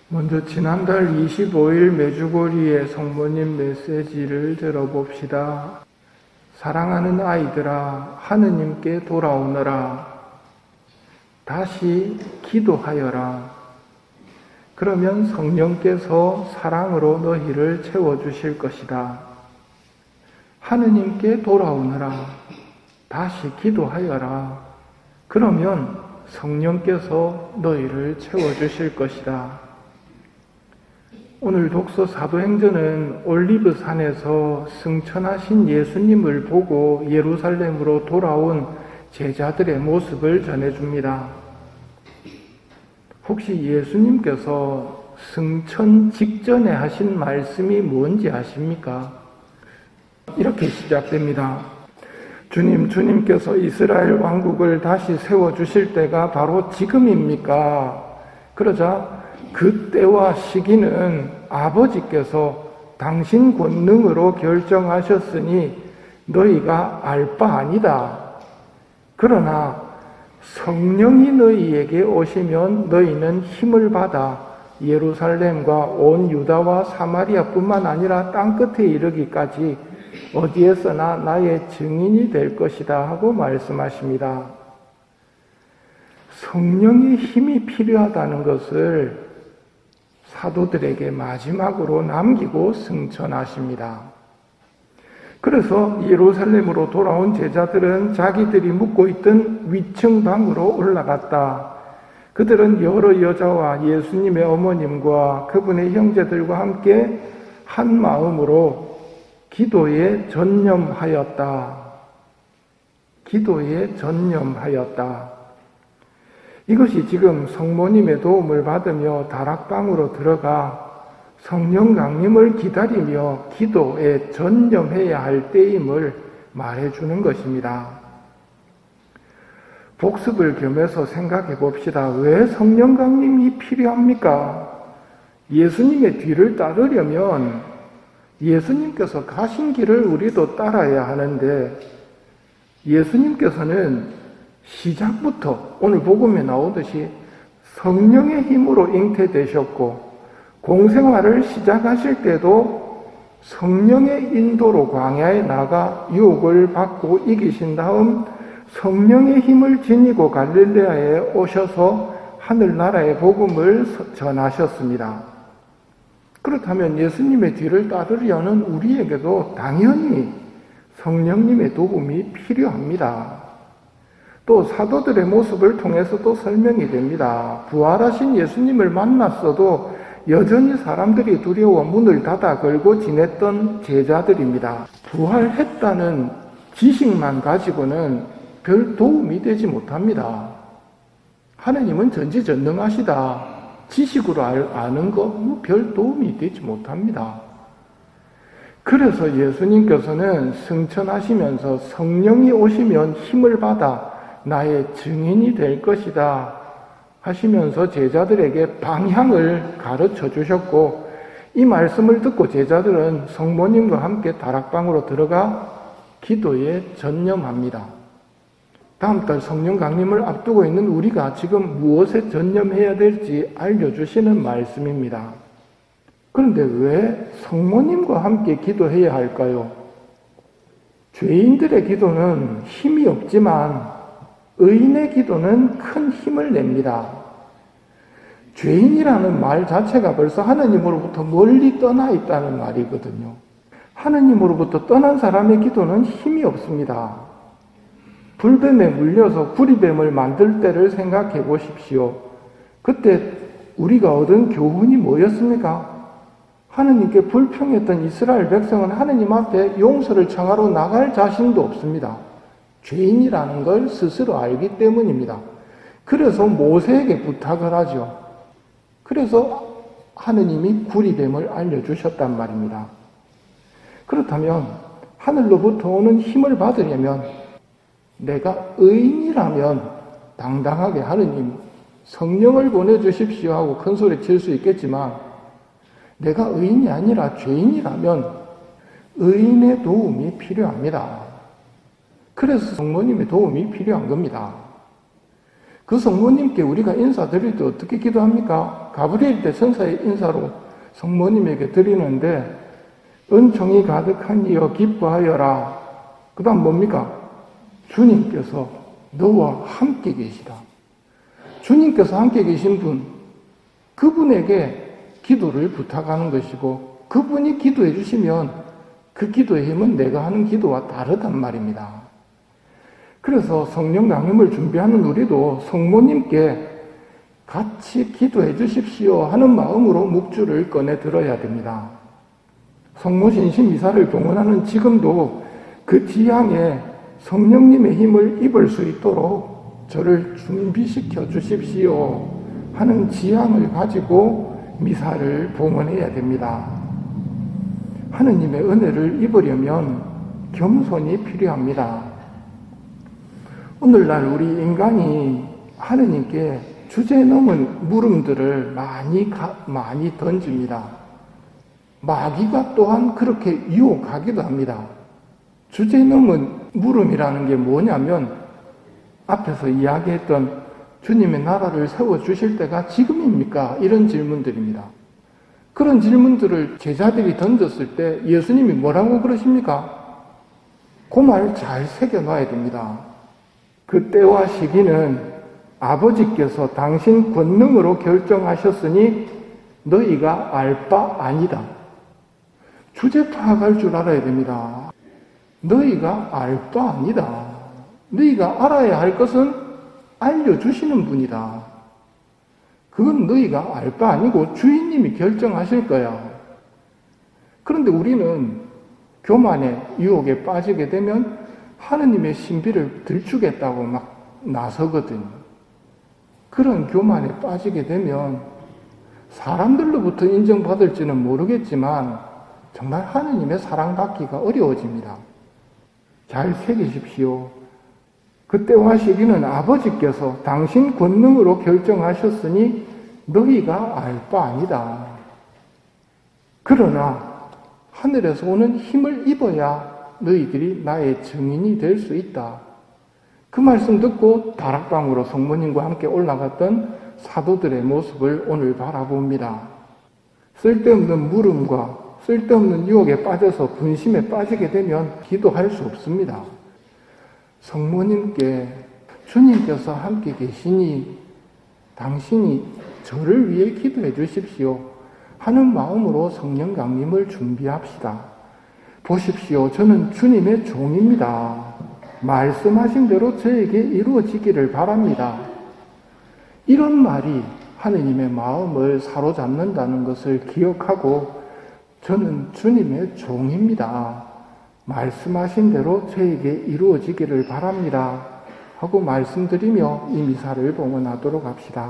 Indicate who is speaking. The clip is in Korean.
Speaker 1: 먼저 지난달 25일 메주고리의 성모님 메시지를 들어봅시다. 사랑하는 아이들아, 하느님께 돌아오너라. 다시 기도하여라. 그러면 성령께서 사랑으로 너희를 채워주실 것이다. 하느님께 돌아오너라. 다시 기도하여라. 그러면 성령께서 너희를 채워주실 것이다. 오늘 독서 사도행전은 올리브산에서 승천하신 예수님을 보고 예루살렘으로 돌아온 제자들의 모습을 전해줍니다. 혹시 예수님께서 승천 직전에 하신 말씀이 뭔지 아십니까? 이렇게 시작됩니다. 주님께서 이스라엘 왕국을 다시 세워주실 때가 바로 지금입니까? 그러자 그 때와 시기는 아버지께서 당신 권능으로 결정하셨으니 너희가 알 바 아니다. 그러나 성령이 너희에게 오시면 너희는 힘을 받아 예루살렘과 온 유다와 사마리아뿐만 아니라 땅끝에 이르기까지 어디에서나 나의 증인이 될 것이다 하고 말씀하십니다. 성령의 힘이 필요하다는 것을 사도들에게 마지막으로 남기고 승천하십니다. 그래서 예루살렘으로 돌아온 제자들은 자기들이 묵고 있던 위층 방으로 올라갔다. 그들은 여러 여자와 예수님의 어머님과 그분의 형제들과 함께 한 마음으로 기도에 전념하였다. 기도에 전념하였다. 이것이 지금 성모님의 도움을 받으며 다락방으로 들어가 성령 강림을 기다리며 기도에 전념해야 할 때임을 말해주는 것입니다. 복습을 겸해서 생각해 봅시다. 왜 성령 강림이 필요합니까? 예수님의 뒤를 따르려면 예수님께서 가신 길을 우리도 따라야 하는데 예수님께서는 시작부터 오늘 복음에 나오듯이 성령의 힘으로 잉태되셨고 공생활을 시작하실 때도 성령의 인도로 광야에 나가 유혹을 받고 이기신 다음 성령의 힘을 지니고 갈릴레아에 오셔서 하늘나라의 복음을 전하셨습니다. 그렇다면 예수님의 뒤를 따르려는 우리에게도 당연히 성령님의 도움이 필요합니다. 또 사도들의 모습을 통해서도 설명이 됩니다. 부활하신 예수님을 만났어도 여전히 사람들이 두려워 문을 닫아 걸고 지냈던 제자들입니다. 부활했다는 지식만 가지고는 별 도움이 되지 못합니다. 하느님은 전지전능하시다. 지식으로 아는 거 별 도움이 되지 못합니다. 그래서 예수님께서는 승천하시면서 성령이 오시면 힘을 받아 나의 증인이 될 것이다 하시면서 제자들에게 방향을 가르쳐 주셨고 이 말씀을 듣고 제자들은 성모님과 함께 다락방으로 들어가 기도에 전념합니다. 다음 달 성령 강림을 앞두고 있는 우리가 지금 무엇에 전념해야 될지 알려주시는 말씀입니다. 그런데 왜 성모님과 함께 기도해야 할까요? 죄인들의 기도는 힘이 없지만 의인의 기도는 큰 힘을 냅니다. 죄인이라는 말 자체가 벌써 하느님으로부터 멀리 떠나 있다는 말이거든요. 하느님으로부터 떠난 사람의 기도는 힘이 없습니다. 불뱀에 물려서 구리뱀을 만들 때를 생각해 보십시오. 그때 우리가 얻은 교훈이 뭐였습니까? 하느님께 불평했던 이스라엘 백성은 하느님 앞에 용서를 청하러 나갈 자신도 없습니다. 죄인이라는 걸 스스로 알기 때문입니다. 그래서 모세에게 부탁을 하죠. 그래서 하느님이 구리뱀을 알려주셨단 말입니다. 그렇다면 하늘로부터 오는 힘을 받으려면 내가 의인이라면 당당하게 하느님 성령을 보내주십시오 하고 큰 소리 칠 수 있겠지만 내가 의인이 아니라 죄인이라면 의인의 도움이 필요합니다. 그래서 성모님의 도움이 필요한 겁니다. 그 성모님께 우리가 인사드릴 때 어떻게 기도합니까? 가브리엘 대천사의 인사로 성모님에게 드리는데 은총이 가득한 이여 기뻐하여라. 그 다음 뭡니까? 주님께서 너와 함께 계시다. 주님께서 함께 계신 분, 그분에게 기도를 부탁하는 것이고 그분이 기도해 주시면 그 기도의 힘은 내가 하는 기도와 다르단 말입니다. 그래서 성령 강림을 준비하는 우리도 성모님께 같이 기도해 주십시오 하는 마음으로 묵주를 꺼내 들어야 됩니다. 성모신신 미사를 봉헌하는 지금도 그 지향에 성령님의 힘을 입을 수 있도록 저를 준비시켜 주십시오 하는 지향을 가지고 미사를 봉헌해야 됩니다. 하느님의 은혜를 입으려면 겸손이 필요합니다. 오늘날 우리 인간이 하느님께 주제넘은 물음들을 많이 던집니다. 마귀가 또한 그렇게 유혹하기도 합니다. 주제넘은 물음이라는 게 뭐냐면 앞에서 이야기했던 주님의 나라를 세워주실 때가 지금입니까? 이런 질문들입니다. 그런 질문들을 제자들이 던졌을 때 예수님이 뭐라고 그러십니까? 그 말 잘 새겨놔야 됩니다. 그 때와 시기는 아버지께서 당신 권능으로 결정하셨으니 너희가 알 바 아니다. 주제 파악할 줄 알아야 됩니다. 너희가 알 바 아니다. 너희가 알아야 할 것은 알려주시는 분이다. 그건 너희가 알 바 아니고 주인님이 결정하실 거야. 그런데 우리는 교만의 유혹에 빠지게 되면 하느님의 신비를 들추겠다고 막 나서거든요. 그런 교만에 빠지게 되면 사람들로부터 인정받을지는 모르겠지만 정말 하느님의 사랑받기가 어려워집니다. 잘 새기십시오. 그때와 시기는 아버지께서 당신 권능으로 결정하셨으니 너희가 알 바 아니다. 그러나 하늘에서 오는 힘을 입어야 너희들이 나의 증인이 될 수 있다. 그 말씀 듣고 다락방으로 성모님과 함께 올라갔던 사도들의 모습을 오늘 바라봅니다. 쓸데없는 물음과 쓸데없는 유혹에 빠져서 분심에 빠지게 되면 기도할 수 없습니다. 성모님께 주님께서 함께 계시니 당신이 저를 위해 기도해 주십시오 하는 마음으로 성령 강림을 준비합시다. 보십시오. 저는 주님의 종입니다. 말씀하신 대로 저에게 이루어지기를 바랍니다. 이런 말이 하느님의 마음을 사로잡는다는 것을 기억하고 저는 주님의 종입니다. 말씀하신 대로 저에게 이루어지기를 바랍니다. 하고 말씀드리며 이 미사를 봉헌하도록 합시다.